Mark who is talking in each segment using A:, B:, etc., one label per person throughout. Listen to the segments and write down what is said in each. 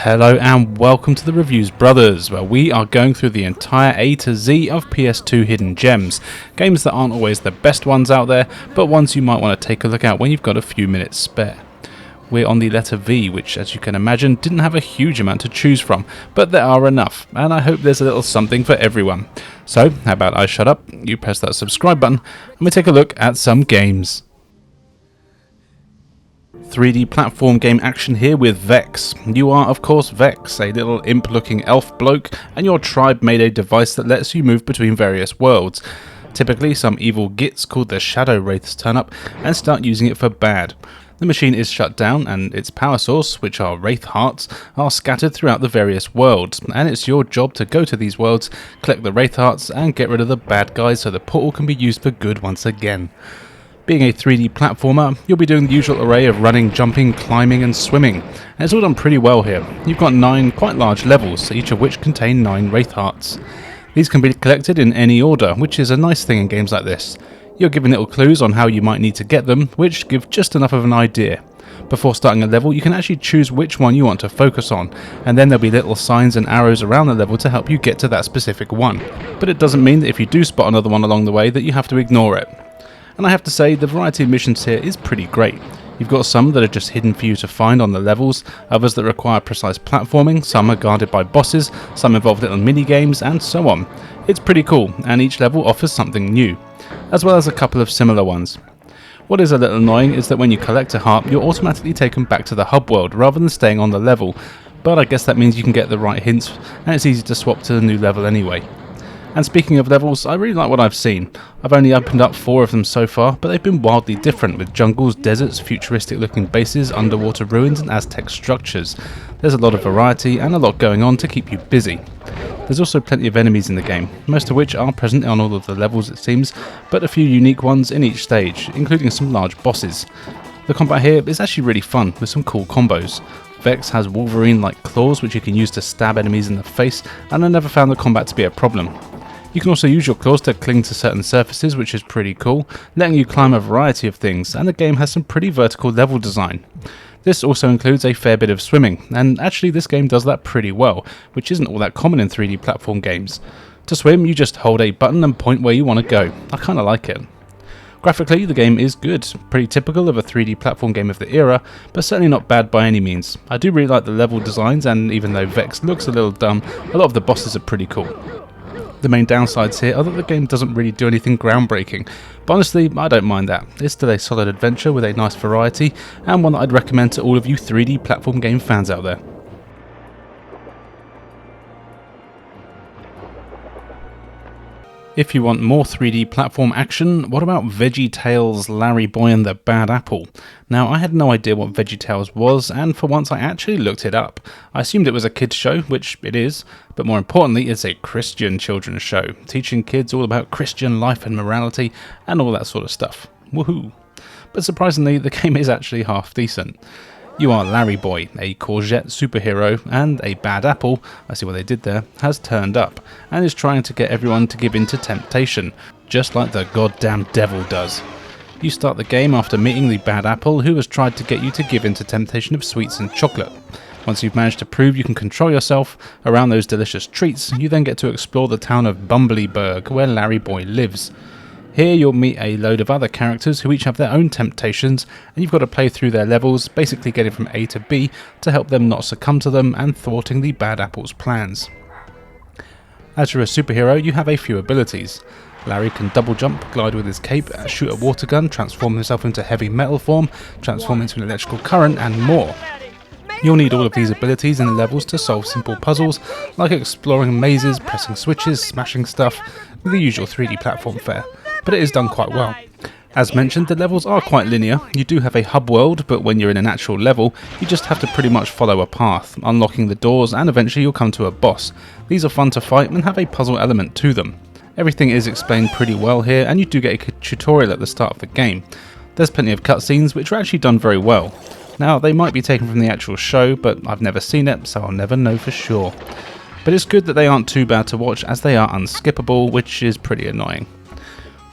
A: Hello and welcome to the Reviews Brothers, where we are going through the entire A to Z of PS2 Hidden Gems. Games that aren't always the best ones out there, but ones you might want to take a look at when you've got a few minutes spare. We're on the letter V, which, as you can imagine, didn't have a huge amount to choose from, but there are enough, and I hope there's a little something for everyone. So, how about I shut up, you press that subscribe button, and we take a look at some games. 3D platform game action here with Vexx. You are of course Vexx, a little imp looking elf bloke, and your tribe made a device that lets you move between various worlds. Typically some evil gits called the Shadow Wraiths turn up and start using it for bad. The machine is shut down and its power source, which are Wraith Hearts, are scattered throughout the various worlds, and it's your job to go to these worlds, collect the Wraith Hearts and get rid of the bad guys so the portal can be used for good once again. Being a 3D platformer, you'll be doing the usual array of running, jumping, climbing and swimming, and it's all done pretty well here. You've got 9 quite large levels, each of which contain 9 Wraith Hearts. These can be collected in any order, which is a nice thing in games like this. You're given little clues on how you might need to get them, which give just enough of an idea. Before starting a level, you can actually choose which one you want to focus on, and then there'll be little signs and arrows around the level to help you get to that specific one. But it doesn't mean that if you do spot another one along the way that you have to ignore it. And I have to say, the variety of missions here is pretty great. You've got some that are just hidden for you to find on the levels, others that require precise platforming, some are guarded by bosses, some involve little mini games, and so on. It's pretty cool, and each level offers something new, as well as a couple of similar ones. What is a little annoying is that when you collect a heart, you're automatically taken back to the hub world rather than staying on the level, but I guess that means you can get the right hints, and it's easy to swap to the new level anyway. And speaking of levels, I really like what I've seen. I've only opened up 4 of them so far, but they've been wildly different, with jungles, deserts, futuristic looking bases, underwater ruins and Aztec structures. There's a lot of variety and a lot going on to keep you busy. There's also plenty of enemies in the game, most of which are present on all of the levels it seems, but a few unique ones in each stage, including some large bosses. The combat here is actually really fun, with some cool combos. Vexx has Wolverine-like claws which you can use to stab enemies in the face, and I never found the combat to be a problem. You can also use your claws to cling to certain surfaces, which is pretty cool, letting you climb a variety of things, and the game has some pretty vertical level design. This also includes a fair bit of swimming, and actually this game does that pretty well, which isn't all that common in 3D platform games. To swim, you just hold a button and point where you want to go. I kinda like it. Graphically, the game is good, pretty typical of a 3D platform game of the era, but certainly not bad by any means. I do really like the level designs, and even though Vexx looks a little dumb, a lot of the bosses are pretty cool. The main downsides here are that the game doesn't really do anything groundbreaking, but honestly I don't mind that. It's still a solid adventure with a nice variety, and one that I'd recommend to all of you 3D platform game fans out there. If you want more 3D platform action, what about Veggie Tales, Larryboy and the Bad Apple? Now, I had no idea what Veggie Tales was, and for once I actually looked it up. I assumed it was a kids show, which it is, but more importantly it's a Christian children's show, teaching kids all about Christian life and morality and all that sort of stuff. Woohoo! But surprisingly, the game is actually half decent. You are Larryboy, a courgette superhero, and a bad apple, I see what they did there, has turned up, and is trying to get everyone to give in to temptation, just like the goddamn devil does. You start the game after meeting the bad apple, who has tried to get you to give in to temptation of sweets and chocolate. Once you've managed to prove you can control yourself around those delicious treats, you then get to explore the town of Bumblebyburg, where Larryboy lives. Here you'll meet a load of other characters who each have their own temptations, and you've got to play through their levels, basically getting from A to B to help them not succumb to them and thwarting the bad apple's plans. As you're a superhero, you have a few abilities. Larry can double jump, glide with his cape, shoot a water gun, transform himself into heavy metal form, transform into an electrical current, and more. You'll need all of these abilities in the levels to solve simple puzzles, like exploring mazes, pressing switches, smashing stuff, with the usual 3D platform fare. But it is done quite well. As mentioned, the levels are quite linear. You do have a hub world, but when you're in an actual level, you just have to pretty much follow a path, unlocking the doors, and eventually you'll come to a boss. These are fun to fight and have a puzzle element to them. Everything is explained pretty well here, and you do get a tutorial at the start of the game. There's plenty of cutscenes which are actually done very well. Now, they might be taken from the actual show, but I've never seen it, so I'll never know for sure. But it's good that they aren't too bad to watch, as they are unskippable, which is pretty annoying.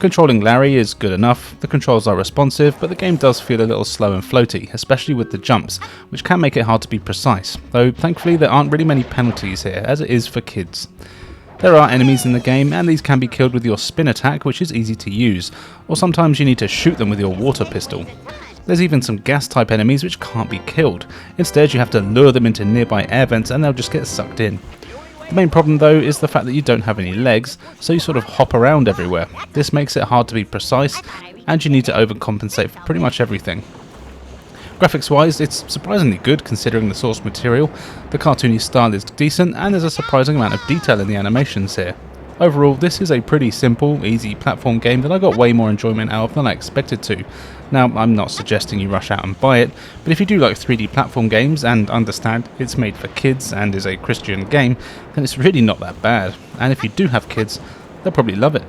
A: Controlling Larry is good enough, the controls are responsive, but the game does feel a little slow and floaty, especially with the jumps, which can make it hard to be precise, though thankfully there aren't really many penalties here, as it is for kids. There are enemies in the game, and these can be killed with your spin attack, which is easy to use, or sometimes you need to shoot them with your water pistol. There's even some gas type enemies which can't be killed, instead you have to lure them into nearby air vents and they'll just get sucked in. The main problem though is the fact that you don't have any legs, so you sort of hop around everywhere. This makes it hard to be precise, and you need to overcompensate for pretty much everything. Graphics wise, it's surprisingly good considering the source material, the cartoony style is decent, and there's a surprising amount of detail in the animations here. Overall, this is a pretty simple, easy platform game that I got way more enjoyment out of than I expected to. Now, I'm not suggesting you rush out and buy it, but if you do like 3D platform games and understand it's made for kids and is a Christian game, then it's really not that bad, and if you do have kids, they'll probably love it.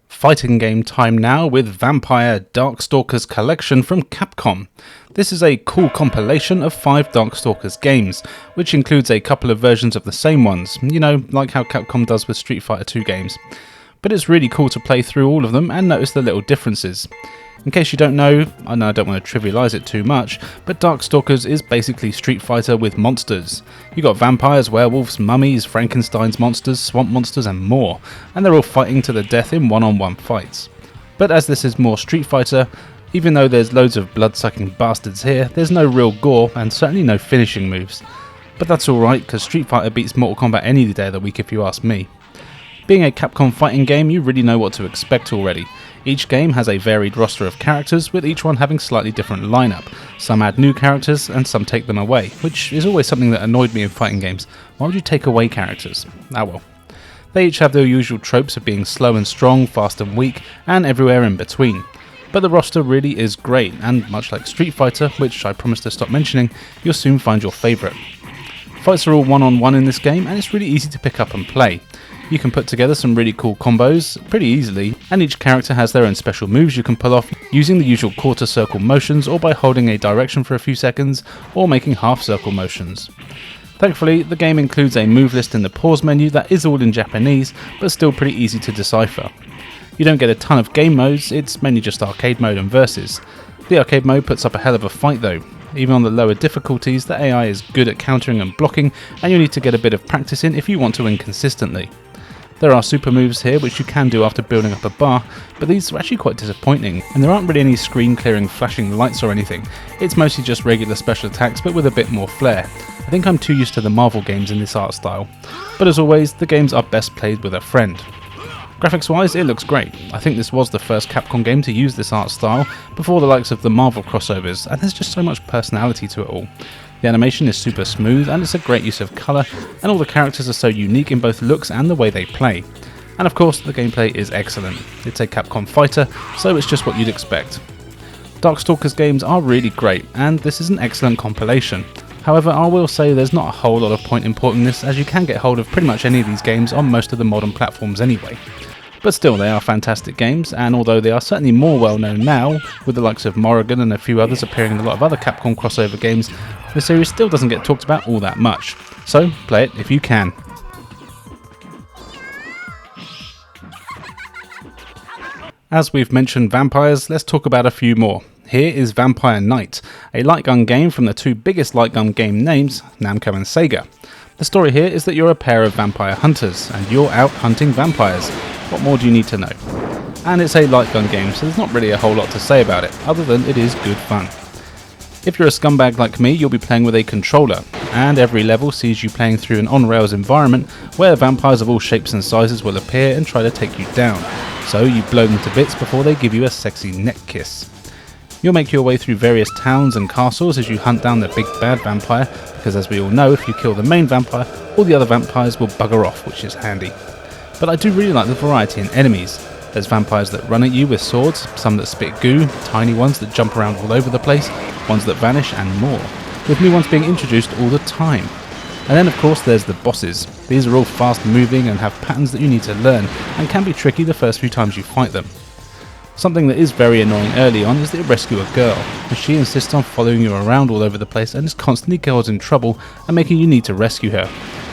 A: Fighting game time now with Vampire Darkstalkers Collection from Capcom. This is a cool compilation of 5 Darkstalkers games, which includes a couple of versions of the same ones, you know, like how Capcom does with Street Fighter 2 games. But it's really cool to play through all of them and notice the little differences. In case you don't know, I know I don't want to trivialise it too much, but Darkstalkers is basically Street Fighter with monsters. You got vampires, werewolves, mummies, Frankenstein's monsters, swamp monsters and more, and they're all fighting to the death in one-on-one fights. But as this is more Street Fighter, even though there's loads of blood-sucking bastards here, there's no real gore and certainly no finishing moves. But that's alright, because Street Fighter beats Mortal Kombat any day of the week if you ask me. Being a Capcom fighting game, you really know what to expect already. Each game has a varied roster of characters, with each one having slightly different lineup. Some add new characters, and some take them away, which is always something that annoyed me in fighting games. Why would you take away characters? Ah well. They each have their usual tropes of being slow and strong, fast and weak, and everywhere in between. But the roster really is great, and much like Street Fighter, which I promised to stop mentioning, you'll soon find your favourite. Fights are all one-on-one in this game, and it's really easy to pick up and play. You can put together some really cool combos pretty easily, and each character has their own special moves you can pull off using the usual quarter circle motions, or by holding a direction for a few seconds, or making half circle motions. Thankfully, the game includes a move list in the pause menu that is all in Japanese, but still pretty easy to decipher. You don't get a ton of game modes, it's mainly just arcade mode and versus. The arcade mode puts up a hell of a fight though. Even on the lower difficulties, the AI is good at countering and blocking, and you need to get a bit of practice in if you want to win consistently. There are super moves here which you can do after building up a bar, but these are actually quite disappointing, and there aren't really any screen clearing flashing lights or anything. It's mostly just regular special attacks but with a bit more flair. I think I'm too used to the Marvel games in this art style. But as always, the games are best played with a friend. Graphics wise, it looks great. I think this was the first Capcom game to use this art style, before the likes of the Marvel crossovers, and there's just so much personality to it all. The animation is super smooth, and it's a great use of colour, and all the characters are so unique in both looks and the way they play. And of course, the gameplay is excellent. It's a Capcom fighter, so it's just what you'd expect. Darkstalkers games are really great, and this is an excellent compilation. However, I will say there's not a whole lot of point importing this, as you can get hold of pretty much any of these games on most of the modern platforms anyway. But still, they are fantastic games, and although they are certainly more well known now, with the likes of Morrigan and a few others appearing in a lot of other Capcom crossover games, the series still doesn't get talked about all that much. So, play it if you can. As we've mentioned vampires, let's talk about a few more. Here is Vampire Knight, a light gun game from the two biggest light gun game names, Namco and Sega. The story here is that you're a pair of vampire hunters, and you're out hunting vampires. What more do you need to know? And it's a light gun game, so there's not really a whole lot to say about it, other than it is good fun. If you're a scumbag like me, you'll be playing with a controller, and every level sees you playing through an on-rails environment where vampires of all shapes and sizes will appear and try to take you down, so you blow them to bits before they give you a sexy neck kiss. You'll make your way through various towns and castles as you hunt down the big bad vampire, because as we all know, if you kill the main vampire, all the other vampires will bugger off, which is handy. But I do really like the variety in enemies. There's vampires that run at you with swords, some that spit goo, tiny ones that jump around all over the place, ones that vanish, and more, with new ones being introduced all the time. And then of course there's the bosses. These are all fast moving and have patterns that you need to learn, and can be tricky the first few times you fight them. Something that is very annoying early on is that you rescue a girl, as she insists on following you around all over the place and is constantly getting in trouble and making you need to rescue her.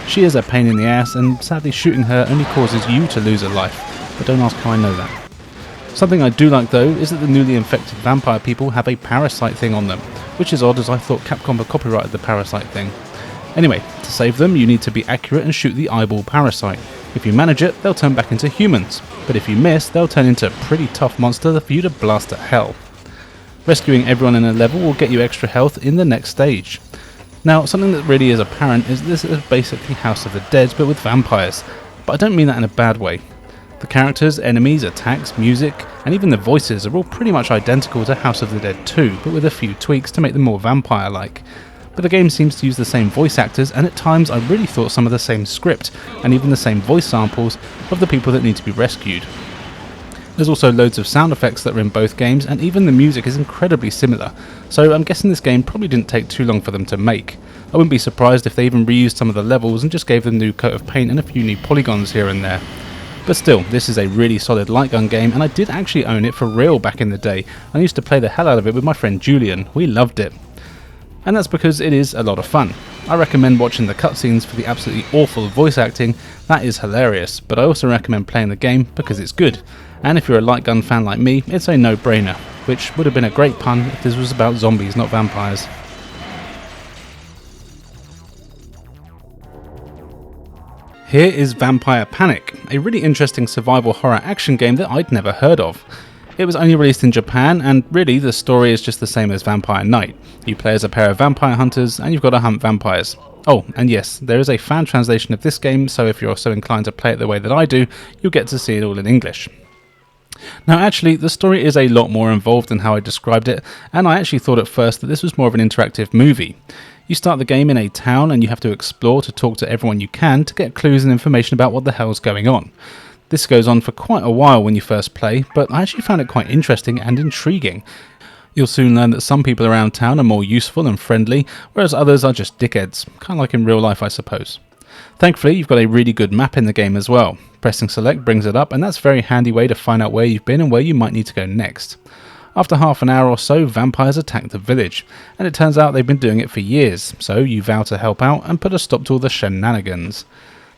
A: She is a pain in the ass, and sadly shooting her only causes you to lose a life, but don't ask how I know that. Something I do like though is that the newly infected vampire people have a parasite thing on them, which is odd as I thought Capcom had copyrighted the parasite thing. Anyway, to save them you need to be accurate and shoot the eyeball parasite. If you manage it, they'll turn back into humans, but if you miss, they'll turn into a pretty tough monster for you to blast to hell. Rescuing everyone in a level will get you extra health in the next stage. Now, something that really is apparent is this is basically House of the Dead but with vampires, but I don't mean that in a bad way. The characters, enemies, attacks, music, and even the voices are all pretty much identical to House of the Dead 2, but with a few tweaks to make them more vampire-like. But the game seems to use the same voice actors, and at times I really thought some of the same script, and even the same voice samples of the people that need to be rescued. There's also loads of sound effects that are in both games, and even the music is incredibly similar, so I'm guessing this game probably didn't take too long for them to make. I wouldn't be surprised if they even reused some of the levels and just gave them a new coat of paint and a few new polygons here and there. But still, this is a really solid light gun game, and I did actually own it for real back in the day. I used to play the hell out of it with my friend Julian. We loved it. And that's because it is a lot of fun. I recommend watching the cutscenes for the absolutely awful voice acting, that is hilarious, but I also recommend playing the game because it's good. And if you're a light gun fan like me, it's a no-brainer, which would have been a great pun if this was about zombies, not vampires. Here is Vampire Panic, a really interesting survival horror action game that I'd never heard of. It was only released in Japan, and really the story is just the same as Vampire Knight. You play as a pair of vampire hunters and you've got to hunt vampires. Oh, and yes, there is a fan translation of this game, so if you're so inclined to play it the way that I do, you'll get to see it all in English. Now actually, the story is a lot more involved than how I described it, and I actually thought at first that this was more of an interactive movie. You start the game in a town and you have to explore to talk to everyone you can to get clues and information about what the hell's going on. This goes on for quite a while when you first play, but I actually found it quite interesting and intriguing. You'll soon learn that some people around town are more useful and friendly, whereas others are just dickheads, kind of like in real life I suppose. Thankfully, you've got a really good map in the game as well. Pressing select brings it up, and that's a very handy way to find out where you've been and where you might need to go next. After half an hour or so, vampires attack the village, and it turns out they've been doing it for years, so you vow to help out and put a stop to all the shenanigans.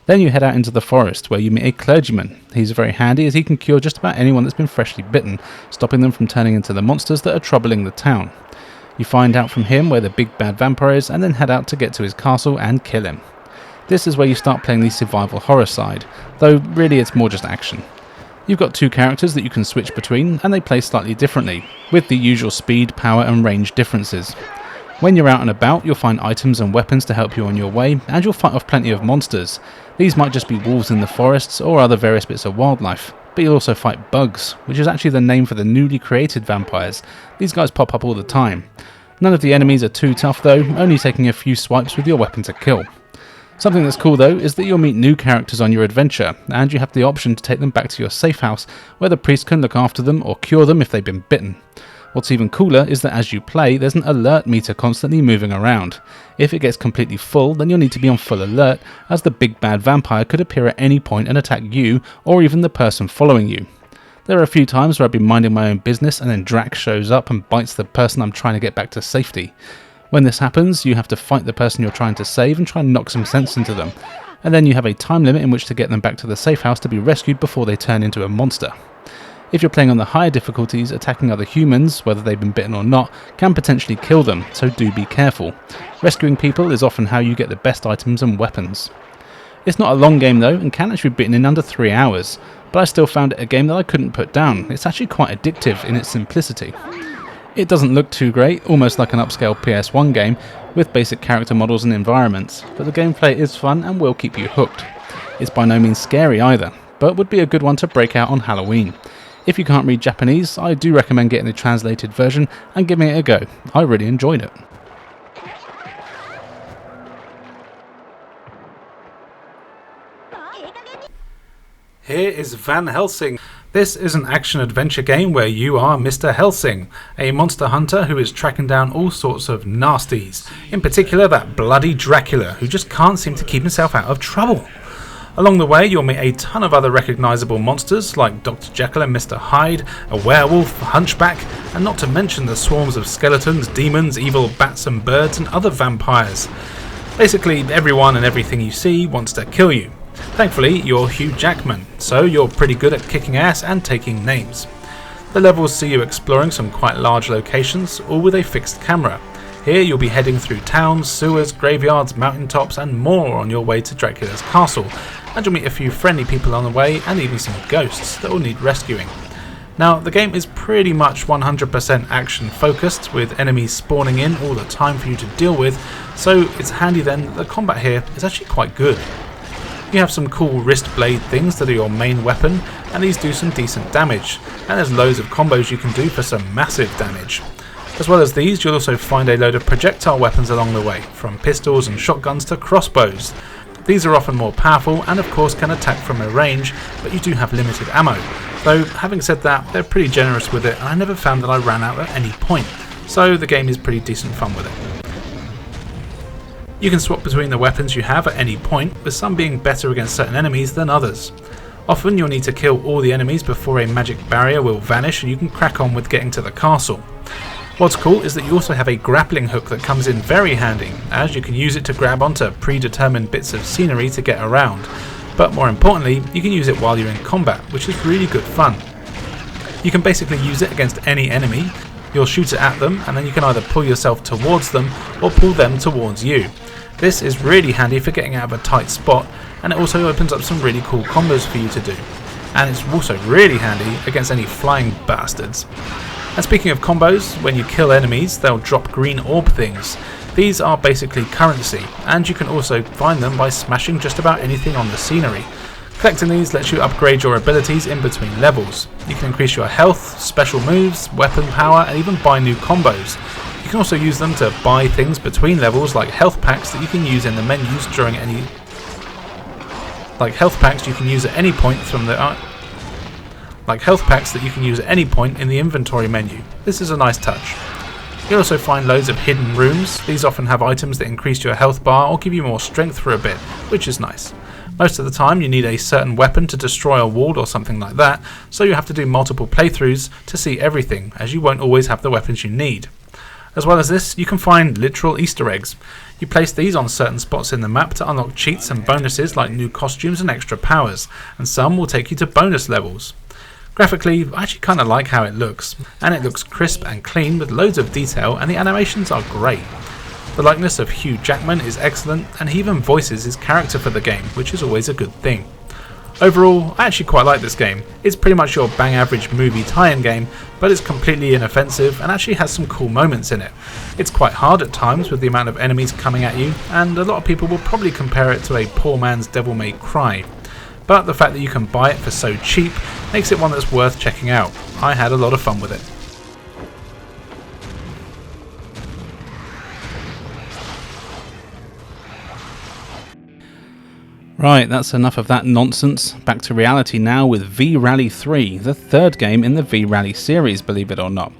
A: Then you head out into the forest, where you meet a clergyman. He's very handy as he can cure just about anyone that's been freshly bitten, stopping them from turning into the monsters that are troubling the town. You find out from him where the big bad vampire is, and then head out to get to his castle and kill him. This is where you start playing the survival horror side, though really it's more just action. You've got two characters that you can switch between, and they play slightly differently, with the usual speed, power and range differences. When you're out and about, you'll find items and weapons to help you on your way, and you'll fight off plenty of monsters. These might just be wolves in the forests or other various bits of wildlife, but you'll also fight bugs, which is actually the name for the newly created vampires. These guys pop up all the time. None of the enemies are too tough though, only taking a few swipes with your weapon to kill. Something that's cool though is that you'll meet new characters on your adventure, and you have the option to take them back to your safe house, where the priest can look after them or cure them if they've been bitten. What's even cooler is that as you play, there's an alert meter constantly moving around. If it gets completely full, then you'll need to be on full alert, as the big bad vampire could appear at any point and attack you, or even the person following you. There are a few times where I've been minding my own business and then Drax shows up and bites the person I'm trying to get back to safety. When this happens, you have to fight the person you're trying to save and try and knock some sense into them, and then you have a time limit in which to get them back to the safe house to be rescued before they turn into a monster. If you're playing on the higher difficulties, attacking other humans, whether they've been bitten or not, can potentially kill them, so do be careful. Rescuing people is often how you get the best items and weapons. It's not a long game though, and can actually be beaten in under 3 hours, but I still found it a game that I couldn't put down. It's actually quite addictive in its simplicity. It doesn't look too great, almost like an upscale PS1 game, with basic character models and environments, but the gameplay is fun and will keep you hooked. It's by no means scary either, but would be a good one to break out on Halloween. If you can't read Japanese, I do recommend getting the translated version and giving it a go. I really enjoyed it. Here is Van Helsing. This is an action-adventure game where you are Mr. Helsing, a monster hunter who is tracking down all sorts of nasties, in particular that bloody Dracula, who just can't seem to keep himself out of trouble. Along the way, you'll meet a ton of other recognisable monsters like Dr. Jekyll and Mr. Hyde, a werewolf, a hunchback, and not to mention the swarms of skeletons, demons, evil bats and birds, and other vampires. Basically, everyone and everything you see wants to kill you. Thankfully, you're Hugh Jackman, so you're pretty good at kicking ass and taking names. The levels see you exploring some quite large locations, all with a fixed camera. Here you'll be heading through towns, sewers, graveyards, mountaintops and more on your way to Dracula's castle, and you'll meet a few friendly people on the way and even some ghosts that will need rescuing. Now, the game is pretty much 100% action focused, with enemies spawning in all the time for you to deal with, so it's handy then that the combat here is actually quite good. You have some cool wrist blade things that are your main weapon, and these do some decent damage, and there's loads of combos you can do for some massive damage. As well as these, you'll also find a load of projectile weapons along the way, from pistols and shotguns to crossbows. These are often more powerful and of course can attack from a range, but you do have limited ammo. Though, having said that, they're pretty generous with it, and I never found that I ran out at any point, so the game is pretty decent fun with it. You can swap between the weapons you have at any point, with some being better against certain enemies than others. Often you'll need to kill all the enemies before a magic barrier will vanish and you can crack on with getting to the castle. What's cool is that you also have a grappling hook that comes in very handy, as you can use it to grab onto predetermined bits of scenery to get around. But more importantly, you can use it while you're in combat, which is really good fun. You can basically use it against any enemy. You'll shoot it at them, and then you can either pull yourself towards them or pull them towards you. This is really handy for getting out of a tight spot, and it also opens up some really cool combos for you to do. And it's also really handy against any flying bastards. And speaking of combos, when you kill enemies, they'll drop green orb things. These are basically currency, and you can also find them by smashing just about anything on the scenery. Collecting these lets you upgrade your abilities in between levels. You can increase your health, special moves, weapon power, and even buy new combos. You can also use them to buy things between levels, like health packs that you can use in the menus during any... Like health packs you can use at any point from the... health packs that you can use at any point in the inventory menu. This is a nice touch. You'll also find loads of hidden rooms. These often have items that increase your health bar or give you more strength for a bit, which is nice. Most of the time you need a certain weapon to destroy a wall or something like that, so you have to do multiple playthroughs to see everything, as you won't always have the weapons you need. As well as this, you can find literal Easter eggs. You place these on certain spots in the map to unlock cheats and bonuses like new costumes and extra powers, and some will take you to bonus levels. Graphically, I actually kind of like how it looks, and it looks crisp and clean with loads of detail, and the animations are great. The likeness of Hugh Jackman is excellent, and he even voices his character for the game, which is always a good thing. Overall, I actually quite like this game. It's pretty much your bang average movie tie-in game, but it's completely inoffensive and actually has some cool moments in it. It's quite hard at times with the amount of enemies coming at you, and a lot of people will probably compare it to a poor man's Devil May Cry. But the fact that you can buy it for so cheap makes it one that's worth checking out. I had a lot of fun with it. Right, that's enough of that nonsense. Back to reality now with V-Rally 3, the third game in the V-Rally series, believe it or not.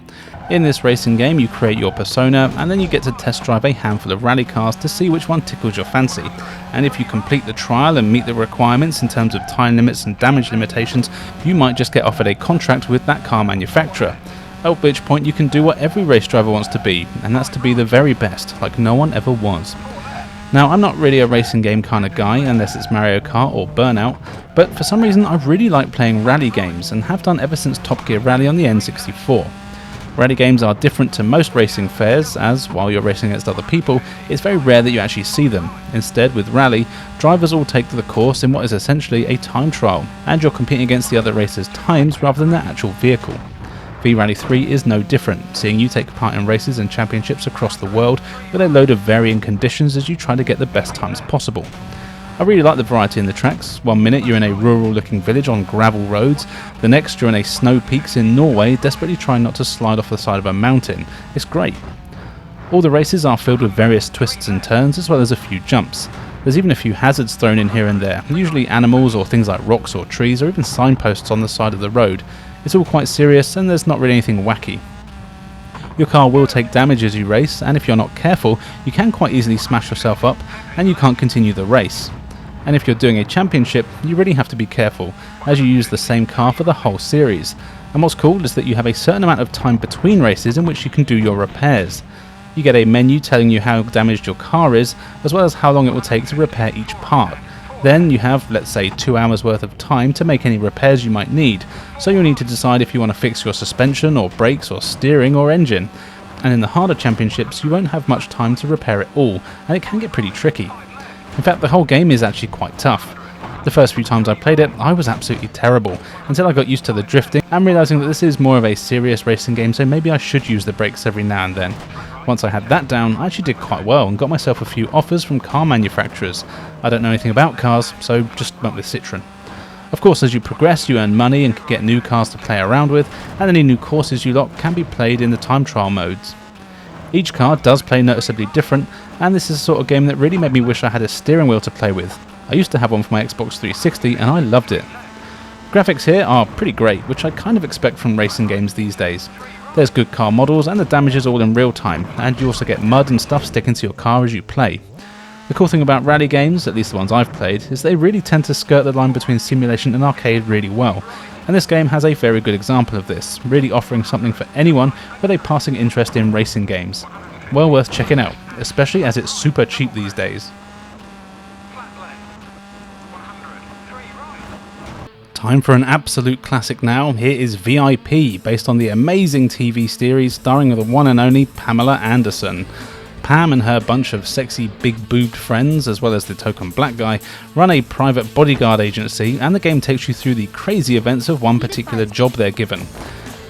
A: In this racing game you create your persona, and then you get to test drive a handful of rally cars to see which one tickles your fancy. And if you complete the trial and meet the requirements in terms of time limits and damage limitations, you might just get offered a contract with that car manufacturer. At which point you can do what every race driver wants to be, and that's to be the very best, like no one ever was. Now, I'm not really a racing game kind of guy unless it's Mario Kart or Burnout, but for some reason I really like playing rally games and have done ever since Top Gear Rally on the N64. Rally games are different to most racing fairs, as while you're racing against other people, it's very rare that you actually see them. Instead, with Rally, drivers all take the course in what is essentially a time trial, and you're competing against the other racers' times rather than their actual vehicle. V-Rally 3 is no different, seeing you take part in races and championships across the world with a load of varying conditions as you try to get the best times possible. I really like the variety in the tracks. One minute you're in a rural looking village on gravel roads, the next you're in a snow peaks in Norway desperately trying not to slide off the side of a mountain. It's great. All the races are filled with various twists and turns as well as a few jumps. There's even a few hazards thrown in here and there, usually animals or things like rocks or trees or even signposts on the side of the road. It's all quite serious and there's not really anything wacky. Your car will take damage as you race, and if you're not careful you can quite easily smash yourself up and you can't continue the race. And if you're doing a championship, you really have to be careful, as you use the same car for the whole series. And what's cool is that you have a certain amount of time between races in which you can do your repairs. You get a menu telling you how damaged your car is, as well as how long it will take to repair each part. Then you have, let's say, 2 hours worth of time to make any repairs you might need, so you'll need to decide if you want to fix your suspension or brakes or steering or engine. And in the harder championships you won't have much time to repair it all, and it can get pretty tricky. In fact, the whole game is actually quite tough. The first few times I played it, I was absolutely terrible, until I got used to the drifting and realising that this is more of a serious racing game, so maybe I should use the brakes every now and then. Once I had that down, I actually did quite well and got myself a few offers from car manufacturers. I don't know anything about cars, so just went with Citroën. Of course, as you progress, you earn money and can get new cars to play around with, and any new courses you lock can be played in the time trial modes. Each car does play noticeably different, and this is the sort of game that really made me wish I had a steering wheel to play with. I used to have one for my Xbox 360 and I loved it. Graphics here are pretty great, which I kind of expect from racing games these days. There's good car models and the damage is all in real time, and you also get mud and stuff sticking to your car as you play. The cool thing about rally games, at least the ones I've played, is they really tend to skirt the line between simulation and arcade really well, and this game has a very good example of this, really offering something for anyone with a passing interest in racing games. Well worth checking out, especially as it's super cheap these days. Time for an absolute classic now. Here is V.I.P, based on the amazing TV series starring the one and only Pamela Anderson. Pam and her bunch of sexy big-boobed friends, as well as the token black guy, run a private bodyguard agency, and the game takes you through the crazy events of one particular job they're given.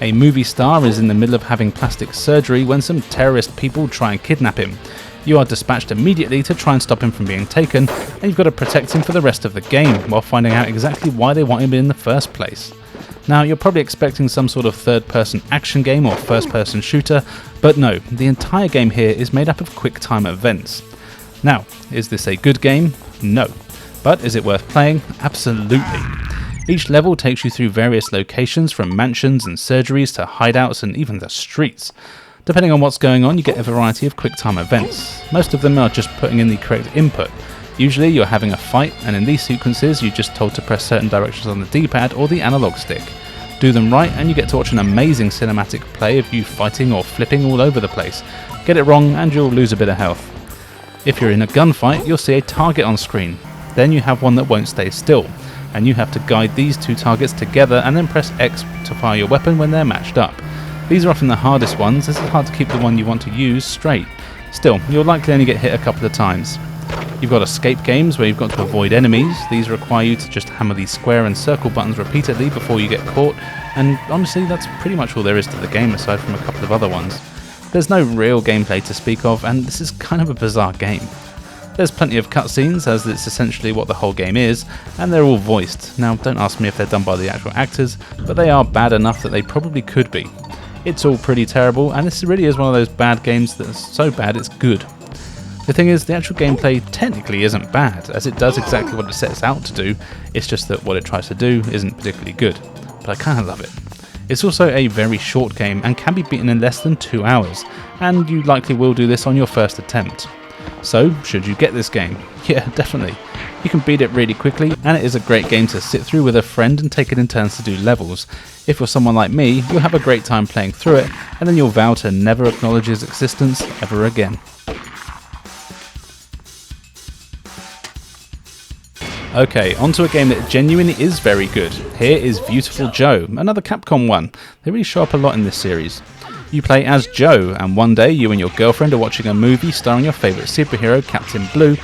A: A movie star is in the middle of having plastic surgery when some terrorist people try and kidnap him. You are dispatched immediately to try and stop him from being taken, and you've got to protect him for the rest of the game, while finding out exactly why they want him in the first place. Now, you're probably expecting some sort of third-person action game or first-person shooter, but no, the entire game here is made up of quick-time events. Now, is this a good game? No. But is it worth playing? Absolutely. Each level takes you through various locations, from mansions and surgeries to hideouts and even the streets. Depending on what's going on, you get a variety of quick-time events. Most of them are just putting in the correct input. Usually you're having a fight, and in these sequences you're just told to press certain directions on the D-pad or the analog stick. Do them right and you get to watch an amazing cinematic play of you fighting or flipping all over the place. Get it wrong and you'll lose a bit of health. If you're in a gunfight, you'll see a target on screen. Then you have one that won't stay still, and you have to guide these two targets together and then press X to fire your weapon when they're matched up. These are often the hardest ones, as it's hard to keep the one you want to use straight. Still, you'll likely only get hit a couple of times. You've got escape games where you've got to avoid enemies. These require you to just hammer these square and circle buttons repeatedly before you get caught, and honestly that's pretty much all there is to the game aside from a couple of other ones. There's no real gameplay to speak of, and this is kind of a bizarre game. There's plenty of cutscenes, as it's essentially what the whole game is, and they're all voiced. Now, don't ask me if they're done by the actual actors, but they are bad enough that they probably could be. It's all pretty terrible, and this really is one of those bad games that's so bad it's good. The thing is, the actual gameplay technically isn't bad, as it does exactly what it sets out to do, it's just that what it tries to do isn't particularly good, but I kinda love it. It's also a very short game and can be beaten in less than 2 hours, and you likely will do this on your first attempt. So, should you get this game? Yeah, definitely. You can beat it really quickly, and it is a great game to sit through with a friend and take it in turns to do levels. If you're someone like me, you'll have a great time playing through it, and then you'll vow to never acknowledge its existence ever again. Okay, onto a game that genuinely is very good. Here is Viewtiful Joe, another Capcom one. They really show up a lot in this series. You play as Joe, and one day you and your girlfriend are watching a movie starring your favourite superhero, Captain Blue,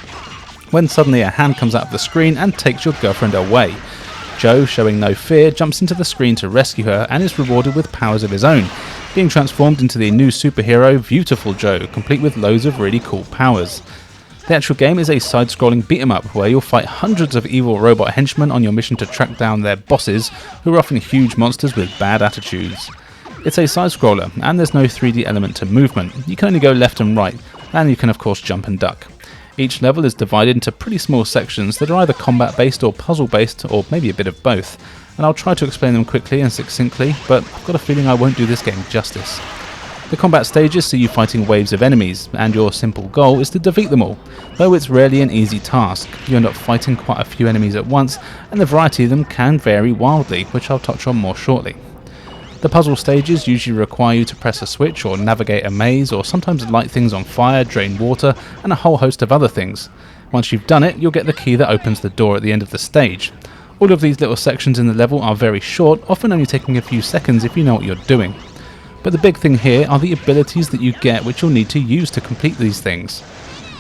A: when suddenly a hand comes out of the screen and takes your girlfriend away. Joe, showing no fear, jumps into the screen to rescue her and is rewarded with powers of his own, being transformed into the new superhero, Viewtiful Joe, complete with loads of really cool powers. The actual game is a side-scrolling beat-em-up where you'll fight hundreds of evil robot henchmen on your mission to track down their bosses, who are often huge monsters with bad attitudes. It's a side-scroller, and there's no 3D element to movement. You can only go left and right, and you can of course jump and duck. Each level is divided into pretty small sections that are either combat-based or puzzle-based, or maybe a bit of both, and I'll try to explain them quickly and succinctly, but I've got a feeling I won't do this game justice. The combat stages see you fighting waves of enemies, and your simple goal is to defeat them all, though it's rarely an easy task. You end up fighting quite a few enemies at once, and the variety of them can vary wildly, which I'll touch on more shortly. The puzzle stages usually require you to press a switch or navigate a maze, or sometimes light things on fire, drain water, and a whole host of other things. Once you've done it, you'll get the key that opens the door at the end of the stage. All of these little sections in the level are very short, often only taking a few seconds if you know what you're doing. But the big thing here are the abilities that you get, which you'll need to use to complete these things.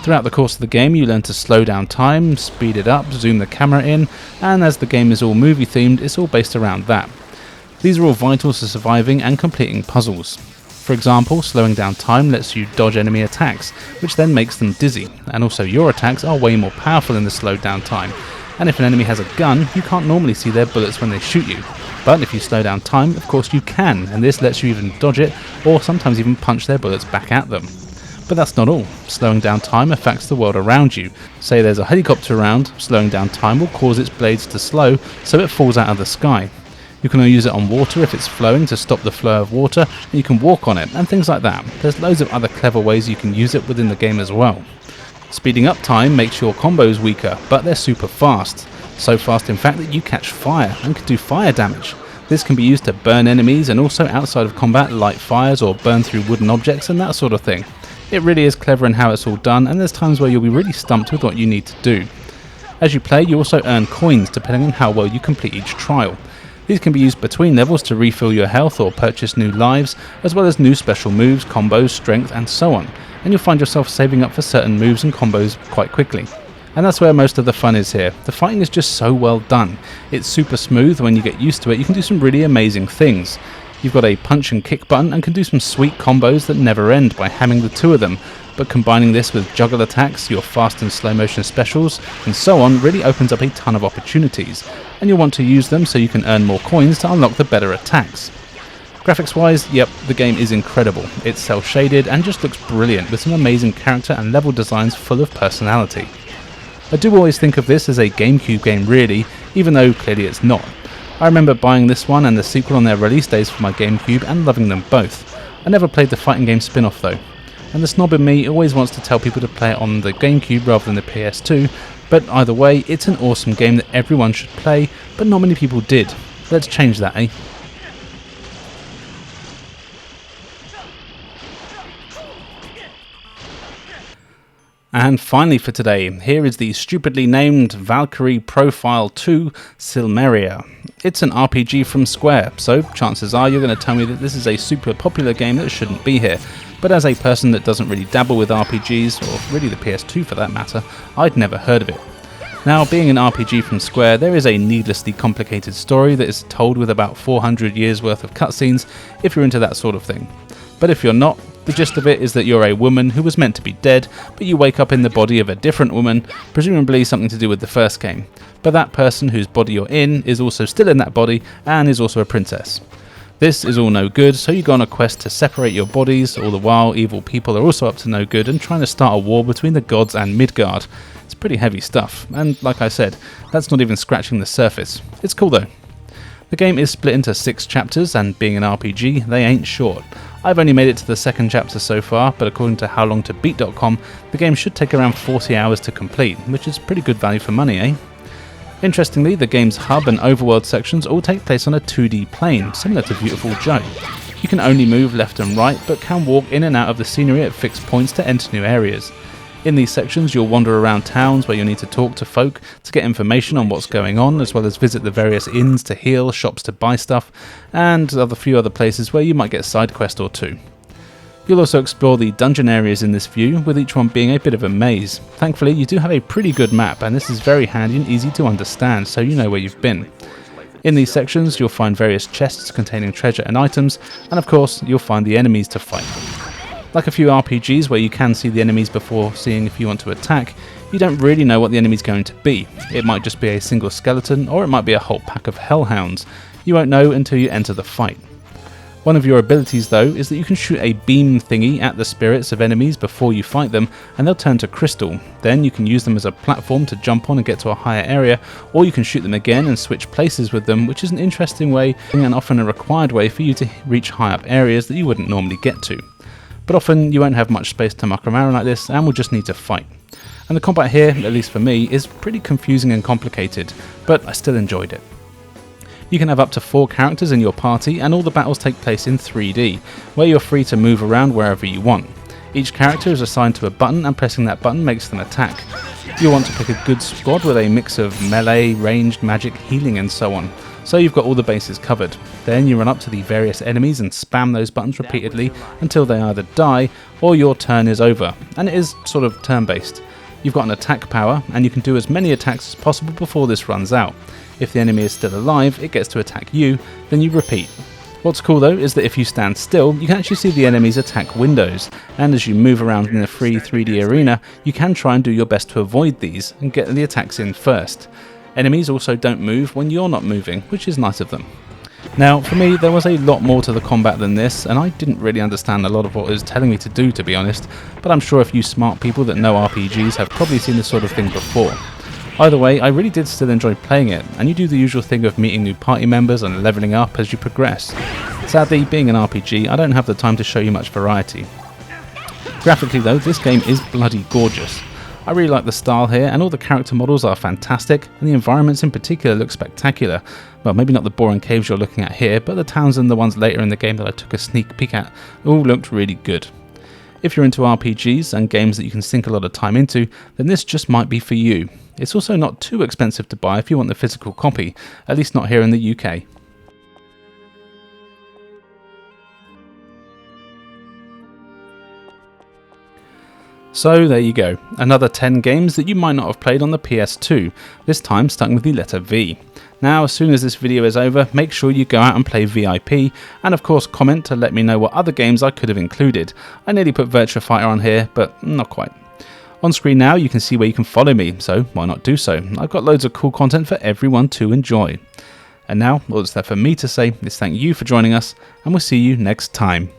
A: Throughout the course of the game, you learn to slow down time, speed it up, zoom the camera in, and as the game is all movie themed, it's all based around that. These are all vital to surviving and completing puzzles. For example, slowing down time lets you dodge enemy attacks, which then makes them dizzy, and also your attacks are way more powerful in the slowed down time, and if an enemy has a gun, you can't normally see their bullets when they shoot you. But if you slow down time, of course you can, and this lets you even dodge it, or sometimes even punch their bullets back at them. But that's not all. Slowing down time affects the world around you. Say there's a helicopter around, slowing down time will cause its blades to slow, so it falls out of the sky. You can use it on water if it's flowing to stop the flow of water, and you can walk on it, and things like that. There's loads of other clever ways you can use it within the game as well. Speeding up time makes your combos weaker, but they're super fast. So fast in fact that you catch fire and can do fire damage. This can be used to burn enemies and also outside of combat light fires or burn through wooden objects and that sort of thing. It really is clever in how it's all done, and there's times where you'll be really stumped with what you need to do. As you play, you also earn coins depending on how well you complete each trial. These can be used between levels to refill your health or purchase new lives, as well as new special moves, combos, strength and so on, and you'll find yourself saving up for certain moves and combos quite quickly. And that's where most of the fun is here. The fighting is just so well done. It's super smooth. When you get used to it, you can do some really amazing things. You've got a punch and kick button and can do some sweet combos that never end by hamming the two of them, but combining this with juggle attacks, your fast and slow motion specials, and so on really opens up a ton of opportunities, and you'll want to use them so you can earn more coins to unlock the better attacks. Graphics wise, yep, the game is incredible. It's cel shaded and just looks brilliant with some amazing character and level designs full of personality. I do always think of this as a GameCube game really, even though clearly it's not. I remember buying this one and the sequel on their release days for my GameCube and loving them both. I never played the fighting game spin-off though. And the snob in me always wants to tell people to play it on the GameCube rather than the PS2, but either way, it's an awesome game that everyone should play, but not many people did. Let's change that, eh? And finally for today, here is the stupidly named Valkyrie Profile 2 Simeria. It's an RPG from Square, so chances are you're going to tell me that this is a super popular game that shouldn't be here. But as a person that doesn't really dabble with RPGs, or really the PS2 for that matter, I'd never heard of it. Now, being an RPG from Square, there is a needlessly complicated story that is told with about 400 years worth of cutscenes if you're into that sort of thing. But if you're not, the gist of it is that you're a woman who was meant to be dead, but you wake up in the body of a different woman, presumably something to do with the first game. But that person whose body you're in is also still in that body and is also a princess. This is all no good, so you go on a quest to separate your bodies. All the while, evil people are also up to no good and trying to start a war between the gods and Midgard. It's pretty heavy stuff, and like I said, that's not even scratching the surface. It's cool though. The game is split into 6 chapters, and being an RPG, they ain't short. I've only made it to the 2nd chapter so far, but according to howlongtobeat.com, the game should take around 40 hours to complete, which is pretty good value for money, eh? Interestingly, the game's hub and overworld sections all take place on a 2D plane, similar to Viewtiful Joe. You can only move left and right, but can walk in and out of the scenery at fixed points to enter new areas. In these sections, you'll wander around towns where you'll need to talk to folk to get information on what's going on, as well as visit the various inns to heal, shops to buy stuff, and a few other places where you might get a side quest or two. You'll also explore the dungeon areas in this view, with each one being a bit of a maze. Thankfully, you do have a pretty good map, and this is very handy and easy to understand, so you know where you've been. In these sections, you'll find various chests containing treasure and items, and of course, you'll find the enemies to fight. Like a few RPGs where you can see the enemies before seeing if you want to attack, you don't really know what the enemy's going to be. It might just be a single skeleton, or it might be a whole pack of hellhounds. You won't know until you enter the fight. One of your abilities though is that you can shoot a beam thingy at the spirits of enemies before you fight them, and they'll turn to crystal. Then you can use them as a platform to jump on and get to a higher area, or you can shoot them again and switch places with them, which is an interesting way and often a required way for you to reach high up areas that you wouldn't normally get to. But often you won't have much space to muck around like this and will just need to fight. And the combat here, at least for me, is pretty confusing and complicated, but I still enjoyed it. You can have up to 4 characters in your party, and all the battles take place in 3D, where you're free to move around wherever you want. Each character is assigned to a button, and pressing that button makes them attack. You'll want to pick a good squad with a mix of melee, ranged, magic, healing and so on, so you've got all the bases covered. Then you run up to the various enemies and spam those buttons repeatedly until they either die or your turn is over, and it is sort of turn-based. You've got an attack power, and you can do as many attacks as possible before this runs out. If the enemy is still alive, it gets to attack you, then you repeat. What's cool though is that if you stand still, you can actually see the enemy's attack windows, and as you move around in a free 3D arena, you can try and do your best to avoid these and get the attacks in first. Enemies also don't move when you're not moving, which is nice of them. Now, for me, there was a lot more to the combat than this, and I didn't really understand a lot of what it was telling me to do, to be honest, but I'm sure if you smart people that know RPGs have probably seen this sort of thing before. Either way, I really did still enjoy playing it, and you do the usual thing of meeting new party members and leveling up as you progress. Sadly, being an RPG, I don't have the time to show you much variety. Graphically though, this game is bloody gorgeous. I really like the style here, and all the character models are fantastic, and the environments in particular look spectacular. Well, maybe not the boring caves you're looking at here, but the towns and the ones later in the game that I took a sneak peek at all looked really good. If you're into RPGs and games that you can sink a lot of time into, then this just might be for you. It's also not too expensive to buy if you want the physical copy, at least not here in the UK. So there you go, another 10 games that you might not have played on the PS2, this time starting with the letter V. Now, as soon as this video is over, make sure you go out and play V.I.P, and of course comment to let me know what other games I could have included. I nearly put Virtua Fighter on here, but not quite. On screen now you can see where you can follow me, so why not do so? I've got loads of cool content for everyone to enjoy. And now, all that's left for me to say is thank you for joining us, and we'll see you next time.